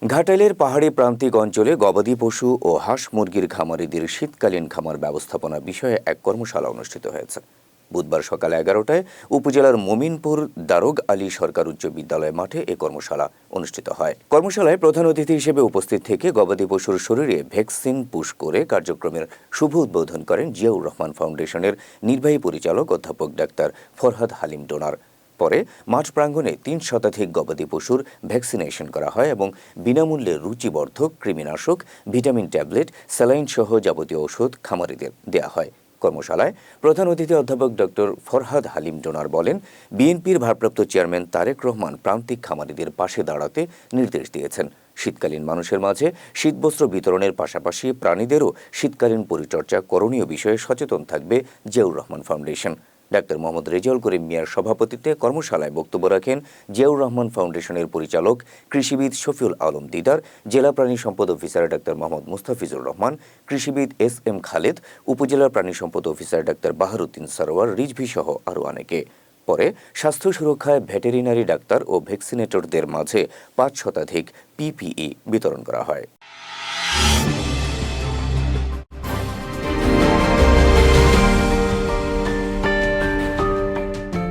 ঘাটাইলের পাহাড়ি প্রান্তিক অঞ্চলে গবাদি পশু ও হাঁস মুরগির খামারিদের শীতকালীন খামার ব্যবস্থাপনা বিষয়ে এক কর্মশালা অনুষ্ঠিত হয়েছে। বুধবার সকাল 11টায় উপজেলার মোমিনপুর দারোগ আলী সরকার উচ্চ বিদ্যালয় মাঠে এ কর্মশালা অনুষ্ঠিত হয়। কর্মশালায় প্রধান অতিথি হিসেবে উপস্থিত থেকে গবাদি পশুর শরীরে ভ্যাকসিন পুশ করে কার্যক্রমের শুভ উদ্বোধন করেন জিয়াউর রহমান ফাউন্ডেশনের নির্বাহী পরিচালক অধ্যাপক ডাক্তার ফরহাদ হালিম ডোনার। পরে মাঠ প্রাঙ্গণে ৩ শতাধিক গবাদি পশুর ভ্যাকসিনেশন করা হয় এবং বিনামূল্যে রুচিবর্ধক, কৃমিনাশক, ভিটামিন ট্যাবলেট, স্যালাইন সহ যাবতীয় ওষুধ খামারিদের দেয়া হয়। কর্মশালায় প্রধান অতিথি অধ্যাপক ডক্টর ফরহাদ হালিম ডোনার বলেন, বিএনপির ভারপ্রাপ্ত চেয়ারম্যান তারেক রহমান প্রান্তিক খামারিদের পাশে দাঁড়াতে নির্দেশ দিয়েছেন। শীতকালীন মানুষের মাঝে শীতবস্ত্র বিতরণের পাশাপাশি প্রাণীদেরও শীতকালীন পরিচর্যা করণীয় বিষয়ে সচেতন থাকবে জিয়াউর রহমান ফাউন্ডেশন। ডাক্তার মোহাম্মদ রেজাউল করিম মিয়ার সভাপতিত্বে কর্মশালায় বক্তব্য রাখেন জিয়াউর রহমান ফাউন্ডেশনের পরিচালক কৃষিবিদ শফিউল আলম দিদার, জেলা প্রাণী সম্পদ অফিসার ডাক্তার মোহাম্মদ মুস্তাফিজুর রহমান, কৃষিবিদ এস.এম. খালেদ, উপজেলা প্রাণী সম্পদ অফিসার ডাক্তার বাহারুদ্দিন সরোয়ার রিজভি সহ আরও অনেকে। পরে স্বাস্থ্য সুরক্ষায় ভেটেরিনারি ডাক্তার ও ভ্যাকসিনেটরদের মাঝে ৫ শতাধিক পিপিই বিতরণ করা হয়।